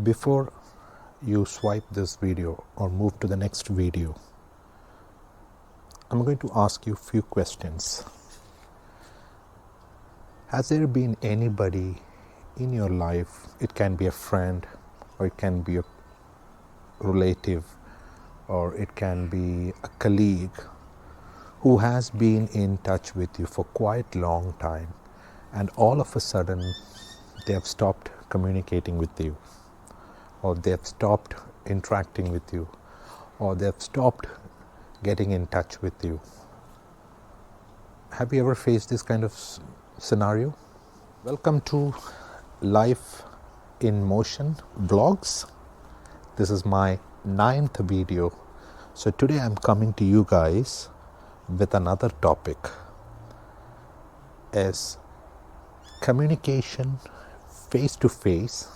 Before you swipe this video or move to the next video, I'm going to ask you a few questions. Has there been anybody in your life, it can be a friend or it can be a relative or it can be a colleague who has been in touch with you for quite a long time and all of a sudden they have stopped communicating with you, or they have stopped interacting with you, or they have stopped getting in touch with you? Have you ever faced this kind of scenario? Welcome to Life in Motion vlogs. This is my 9th video. So today I'm coming to you guys with another topic, is communication face to face,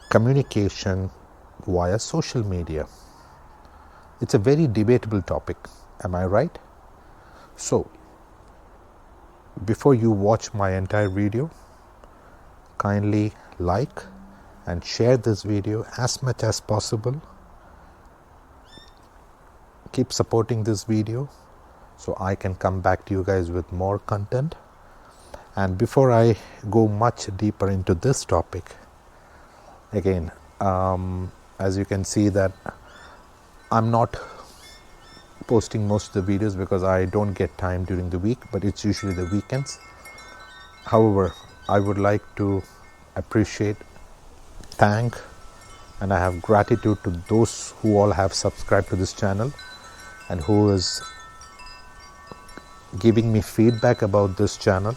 communication via social media. It's a very debatable topic, am I right? So before you watch my entire video, kindly like and share this video as much as possible. Keep supporting this video so I can come back to you guys with more content. And before I go much deeper into this topic, again, as you can see that I'm not posting most of the videos because I don't get time during the week, but it's usually the weekends. However, I would like to appreciate, thank, and I have gratitude to those who all have subscribed to this channel and who is giving me feedback about this channel.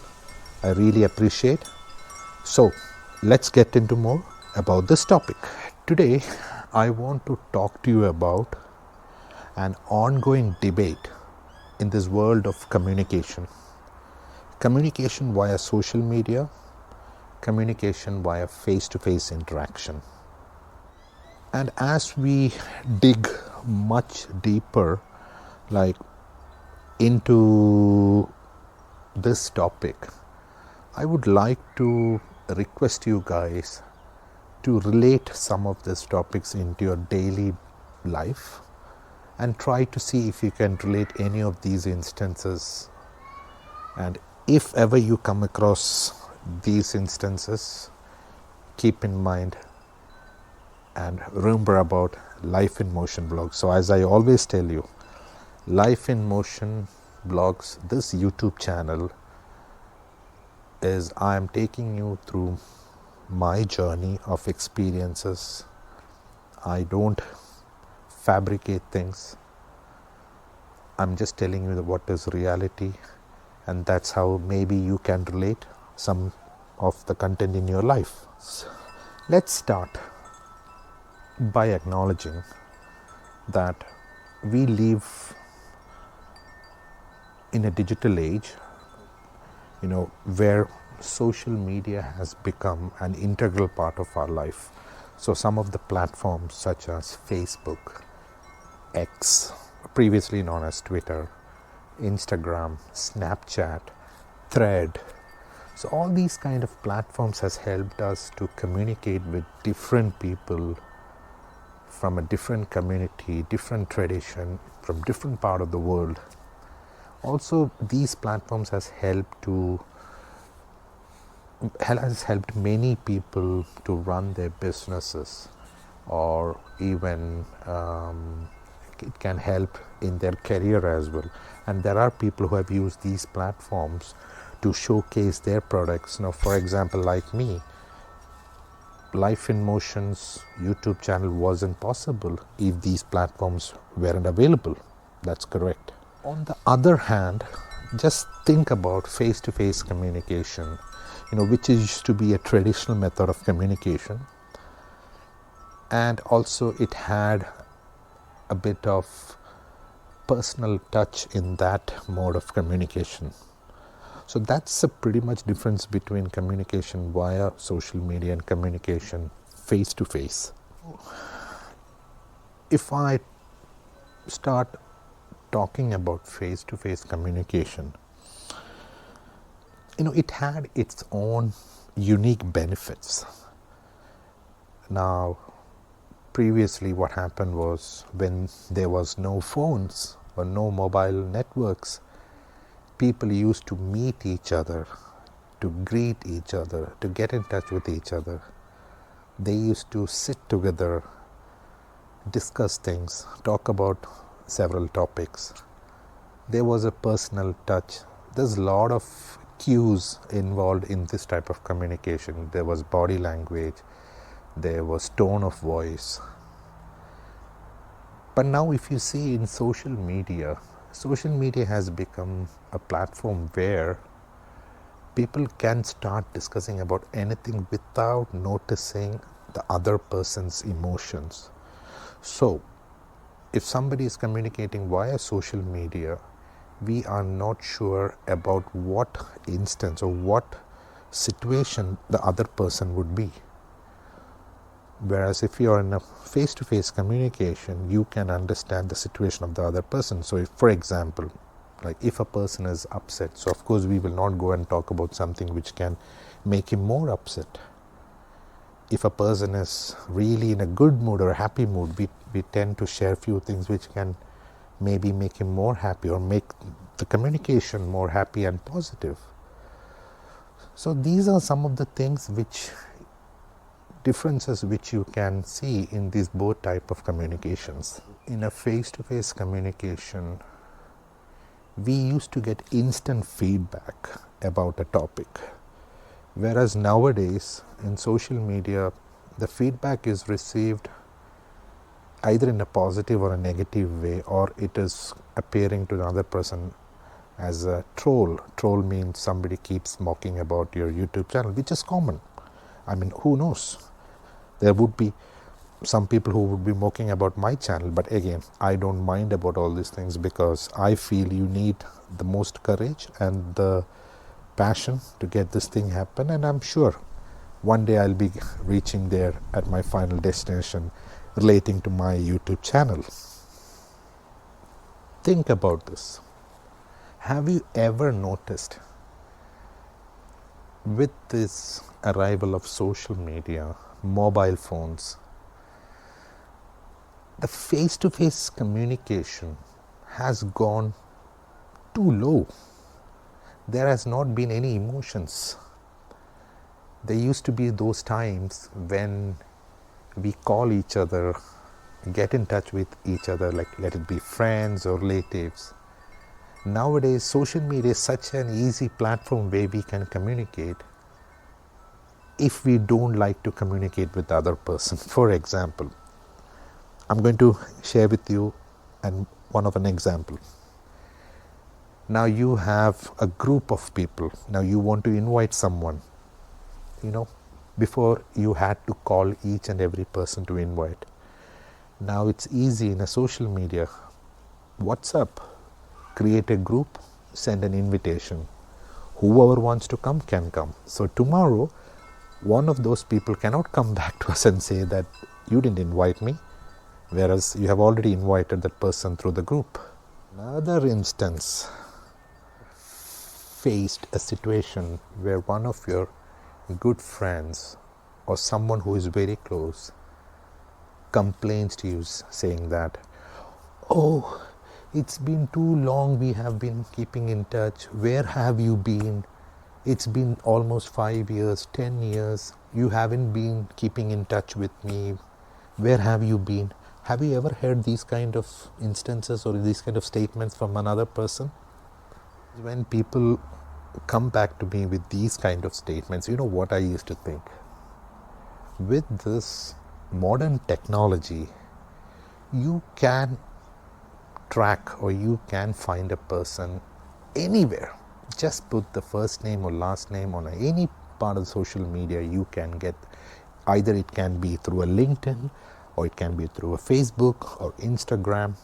I really appreciate. So let's get into more about this topic. Today I want to talk to you about an ongoing debate in this world of communication. Communication via social media, communication via face-to-face interaction. And as we dig much deeper into this topic, I would like to request you guys to relate some of these topics into your daily life and try to see if you can relate any of these instances. And if ever you come across these instances, keep in mind and remember about Life in Motion blogs. So as I always tell you, Life in Motion blogs, this YouTube channel, is I am taking you through my journey of experiences. I don't fabricate things. I'm just telling you what is reality, and that's how maybe you can relate some of the content in your life. So let's start by acknowledging that we live in a digital age, where social media has become an integral part of our life. So some of the platforms such as Facebook, X, previously known as Twitter, Instagram, Snapchat, Thread. So all these kind of platforms has helped us to communicate with different people from a different community, different tradition, from different part of the world. Also, these platforms has helped many people to run their businesses, or even it can help in their career as well. And there are people who have used these platforms to showcase their products. Now, for example, like me, Life in Motion's YouTube channel wasn't possible if these platforms weren't available. That's correct. On the other hand, just think about face-to-face communication, which used to be a traditional method of communication, and also it had a bit of personal touch in that mode of communication. So that's a pretty much difference between communication via social media and communication face-to-face. If I start talking about face-to-face communication, it had its own unique benefits. Now, previously what happened was, when there was no phones or no mobile networks, people used to meet each other, to greet each other, to get in touch with each other. They used to sit together, discuss things, talk about several topics. There was a personal touch. There's a lot of cues involved in this type of communication. There was body language, there was tone of voice. But now if you see in social media has become a platform where people can start discussing about anything without noticing the other person's emotions. So, if somebody is communicating via social media, we are not sure about what instance or what situation the other person would be. Whereas if you are in a face-to-face communication, you can understand the situation of the other person. So, if, for example, like if a person is upset, so of course we will not go and talk about something which can make him more upset. If a person is really in a good mood or a happy mood, we tend to share few things which can maybe make him more happy or make the communication more happy and positive. So these are some of the things differences which you can see in these both type of communications. In a face-to-face communication, we used to get instant feedback about a topic, whereas nowadays in social media the feedback is received either in a positive or a negative way, or it is appearing to the other person as a troll. Troll means somebody keeps mocking about your YouTube channel, which is common. I mean, who knows? There would be some people who would be mocking about my channel, but again, I don't mind about all these things, because I feel you need the most courage and the passion to get this thing happen, and I'm sure one day I'll be reaching there at my final destination relating to my YouTube channel. Think about this. Have you ever noticed, with this arrival of social media, mobile phones, the face-to-face communication has gone too low? There has not been any emotions. There used to be those times when we call each other, get in touch with each other, like let it be friends or relatives. Nowadays, social media is such an easy platform where we can communicate if we don't like to communicate with the other person. For example, I'm going to share with you one of an example. Now you have a group of people. Now you want to invite someone. Before you had to call each and every person to invite. Now it's easy in a social media. WhatsApp, create a group, send an invitation. Whoever wants to come can come. So tomorrow, one of those people cannot come back to us and say that you didn't invite me, whereas you have already invited that person through the group. Another instance, faced a situation where one of your good friends or someone who is very close complains to you saying that, oh, it's been too long we have been keeping in touch. Where have you been? It's been almost 5 years, 10 years. You haven't been keeping in touch with me. Where have you been? Have you ever heard these kind of instances or these kind of statements from another person? When people come back to me with these kind of statements, you know what I used to think? With this modern technology, you can track or you can find a person anywhere. Just put the first name or last name on any part of social media. You can get, either it can be through a LinkedIn or it can be through a Facebook or Instagram.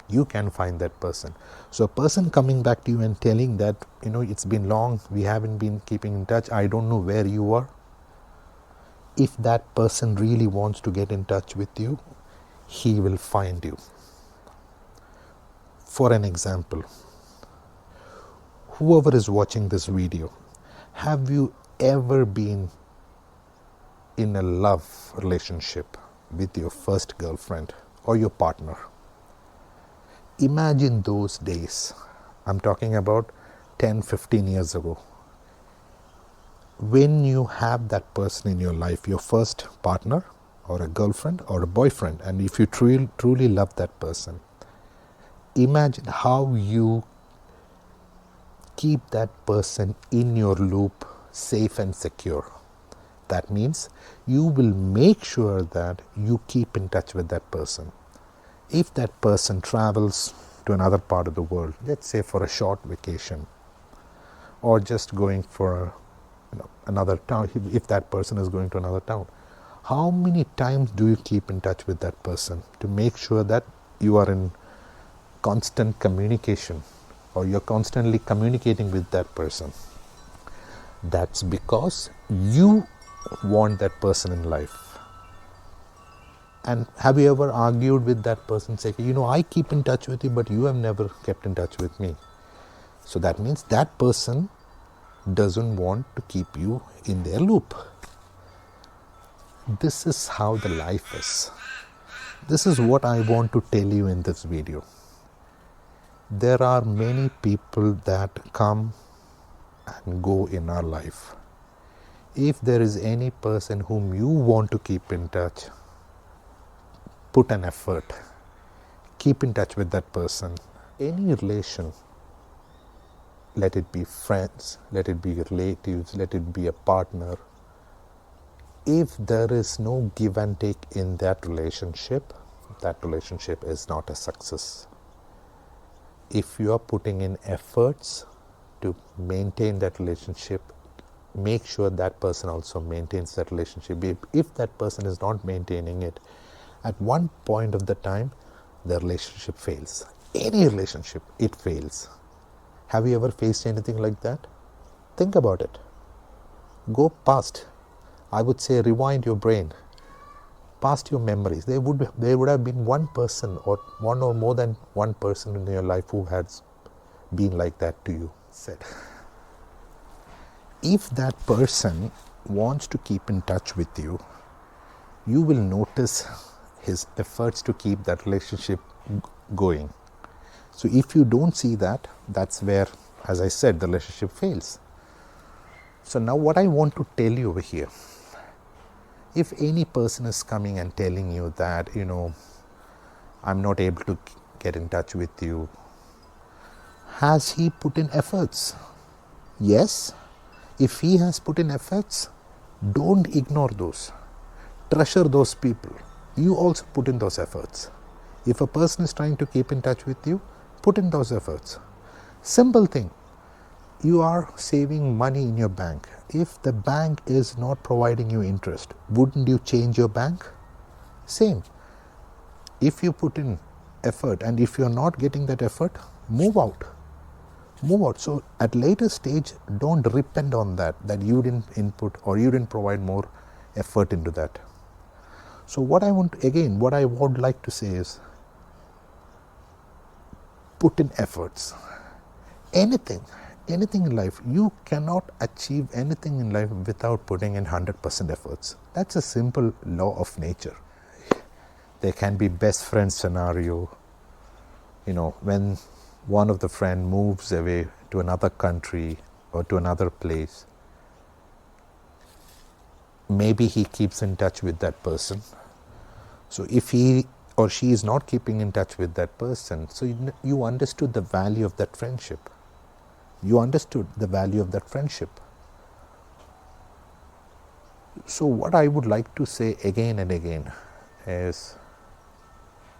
You can find that person. So a person coming back to you and telling that, it's been long, we haven't been keeping in touch, I don't know where you are. If that person really wants to get in touch with you, he will find you. For an example, whoever is watching this video, have you ever been in a love relationship with your first girlfriend or your partner, imagine those days. I'm talking about 10, 15 years ago. When you have that person in your life, your first partner or a girlfriend or a boyfriend, and if you truly love that person, imagine how you keep that person in your loop, safe and secure. That means you will make sure that you keep in touch with that person. If that person travels to another part of the world, let's say for a short vacation, or just going for another town, if that person is going to another town, how many times do you keep in touch with that person to make sure that you are in constant communication, or you're constantly communicating with that person? That's because you want that person in life. And have you ever argued with that person, say, I keep in touch with you, but you have never kept in touch with me? So that means that person doesn't want to keep you in their loop. This is how the life is. This is what I want to tell you in this video. There are many people that come and go in our life. If there is any person whom you want to keep in touch, put an effort. Keep in touch with that person. Any relation, let it be friends, let it be relatives, let it be a partner. If there is no give and take in that relationship is not a success. If you are putting in efforts to maintain that relationship, make sure that person also maintains that relationship. If that person is not maintaining it, at one point of the time, the relationship fails. Any relationship, it fails. Have you ever faced anything like that? Think about it. Go past. I would say rewind your brain. Past your memories. There would have been one person, or one or more than one person in your life who has been like that to you. Said, if that person wants to keep in touch with you, you will notice his efforts to keep that relationship going. So if you don't see that, that's where, as I said, the relationship fails. So now what I want to tell you over here, if any person is coming and telling you that, I'm not able to get in touch with you, has he put in efforts? Yes. If he has put in efforts, don't ignore those. Treasure those people. You also put in those efforts. If a person is trying to keep in touch with you, put in those efforts. Simple thing. You are saving money in your bank. If the bank is not providing you interest, wouldn't you change your bank? Same. If you put in effort and if you're not getting that effort, move out. So at later stage, don't depend on that you didn't input or you didn't provide more effort into that. So what I would like to say is, put in efforts. Anything in life, you cannot achieve anything in life without putting in 100% efforts. That's a simple law of nature. There can be best friend scenario, when one of the friend moves away to another country or to another place, maybe he keeps in touch with that person. So if he or she is not keeping in touch with that person, so you understood the value of that friendship. So what I would like to say again and again is,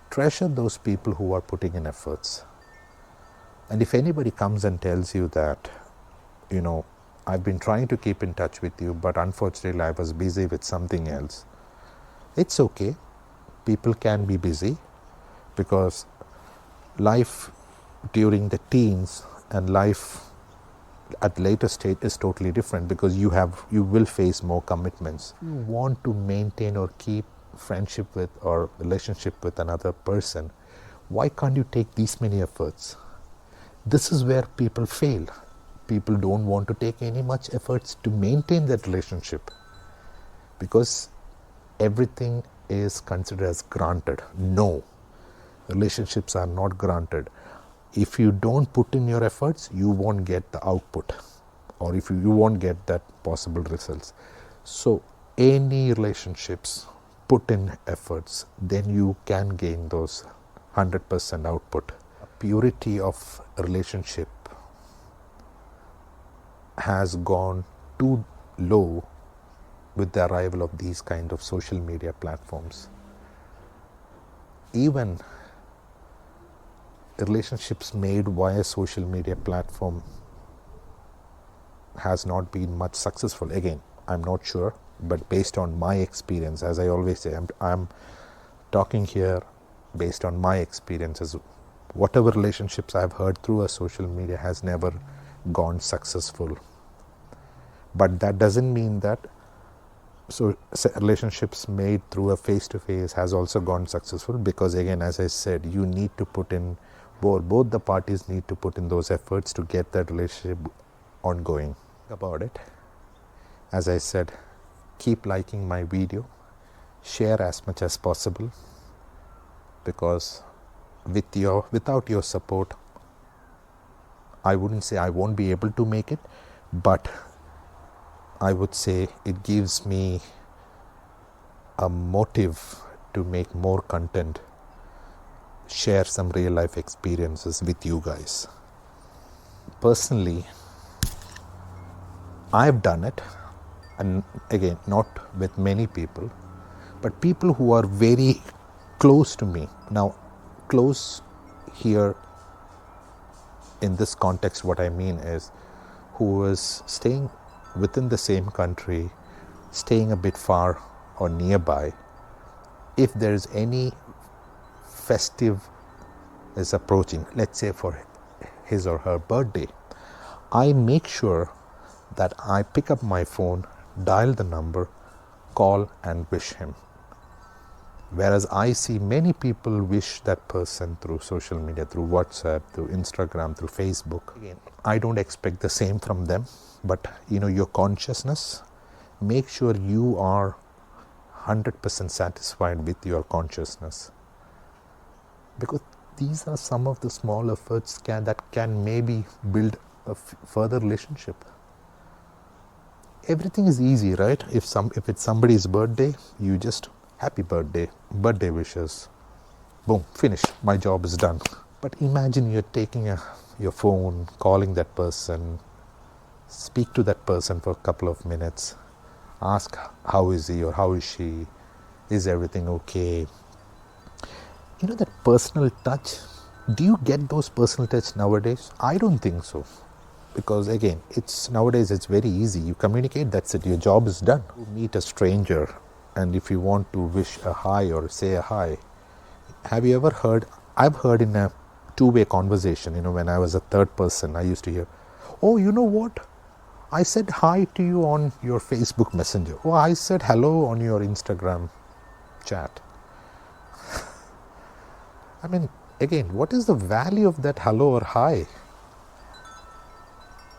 treasure those people who are putting in efforts. And if anybody comes and tells you that, I've been trying to keep in touch with you, but unfortunately I was busy with something else, it's okay. People can be busy, because life during the teens and life at later stage is totally different, because you will face more commitments. You want to maintain or keep friendship with or relationship with another person, why can't you take these many efforts? This is where people fail. People don't want to take any much efforts to maintain that relationship. because everything is considered as granted. No, relationships are not granted. If you don't put in your efforts, you won't get the output, or if you won't get that possible results. So any relationships, put in efforts, then you can gain those 100% output. Purity of relationship has gone too low with the arrival of these kind of social media platforms. Even relationships made via social media platform has not been much successful. Again, I'm not sure, but based on my experience, as I always say, I'm talking here based on my experiences. Whatever relationships I've heard through a social media has never gone successful. But that doesn't mean that relationships made through a face-to-face has also gone successful, because again, as I said, you need to put in, both the parties need to put in those efforts to get that relationship ongoing. About it, as I said, keep liking my video, share as much as possible, because without your support, I wouldn't say I won't be able to make it, but I would say it gives me a motive to make more content, share some real life experiences with you guys. Personally, I've done it, and again, not with many people, but people who are very close to me. Now, close here in this context, what I mean is who is staying within the same country, staying a bit far or nearby. If there is any festive is approaching, let's say for his or her birthday, I make sure that I pick up my phone, dial the number, call and wish him. Whereas I see many people wish that person through social media, through WhatsApp, through Instagram, through Facebook. Again, I don't expect the same from them, but your consciousness, make sure you are 100% satisfied with your consciousness, because these are some of the small efforts that can maybe build a further relationship. Everything is easy, right? If it's somebody's birthday, you just happy birthday wishes, boom, finish, my job is done. But imagine you're taking your phone, calling that person, speak to that person for a couple of minutes, ask how is he or how is she, is everything okay. That personal touch, do you get those personal touch nowadays? I don't think so, because again, nowadays it's very easy, you communicate, that's it, your job is done. You meet a stranger, and if you want to wish a hi or say a hi, have you ever heard, I've heard in a two-way conversation, when I was a third person, I used to hear, oh, you know what, I said hi to you on your Facebook Messenger, oh, I said hello on your Instagram chat. I mean, again, what is the value of that hello or hi?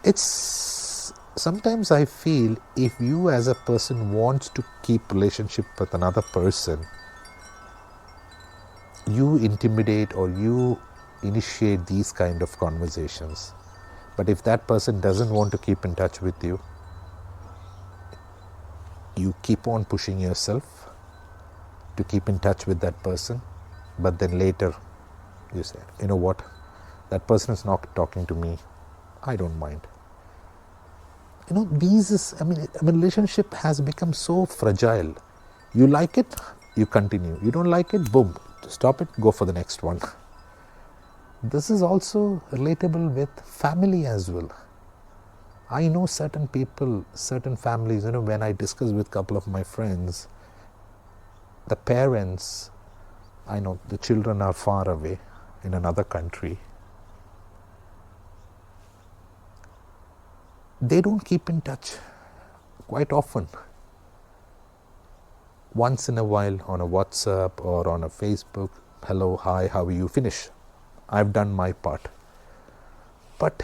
It's sometimes I feel if you as a person wants to keep relationship with another person, you intimidate or you initiate these kind of conversations. But if that person doesn't want to keep in touch with you, you keep on pushing yourself to keep in touch with that person, but then later you say, you know what, that person is not talking to me, I don't mind. Relationship has become so fragile. You like it, you continue. You don't like it, boom, stop it, go for the next one. This is also relatable with family as well. I know certain people, certain families, when I discuss with a couple of my friends, the parents, I know the children are far away in another country. They don't keep in touch quite often. Once in a while on a WhatsApp or on a Facebook, hello, hi, how are you, finish. I've done my part. But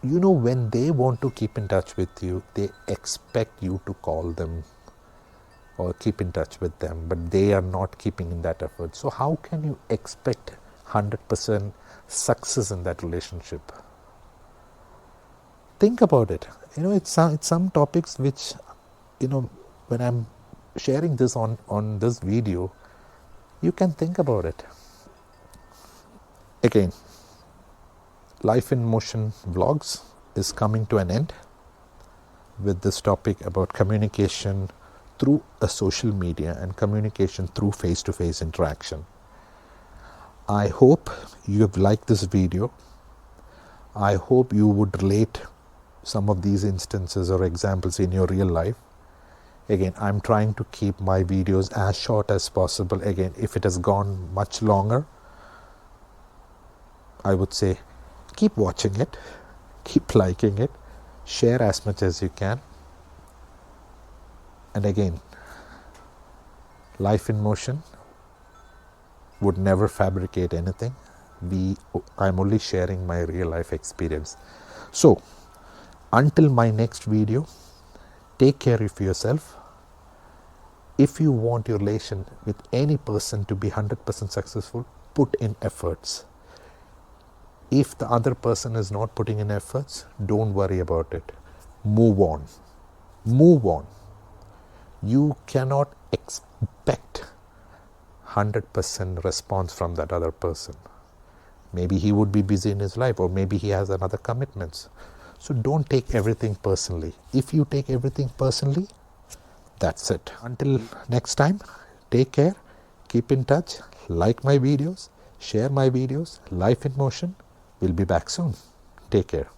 you know, when they want to keep in touch with you, they expect you to call them or keep in touch with them, but they are not keeping in that effort. So how can you expect 100% success in that relationship? Think about it. You know, it's some topics which, you know, when I'm sharing this on this video, you can think about it. Again, Life in Motion vlogs is coming to an end with this topic about communication through a social media and communication through face-to-face interaction. I hope you have liked this video. I hope you would relate some of these instances or examples in your real life. Again, I'm trying to keep my videos as short as possible. Again, if it has gone much longer, I would say keep watching it, keep liking it, share as much as you can. And again, Life in Motion would never fabricate anything. I'm only sharing my real life experience. So, until my next video, take care of yourself. If you want your relation with any person to be 100% successful, put in efforts. If the other person is not putting in efforts, don't worry about it. Move on. Move on. You cannot expect 100% response from that other person. Maybe he would be busy in his life, or maybe he has another commitments. So don't take everything personally. If you take everything personally, that's it. Until next time, take care, keep in touch, like my videos, share my videos. Life in Motion will be back soon. Take care.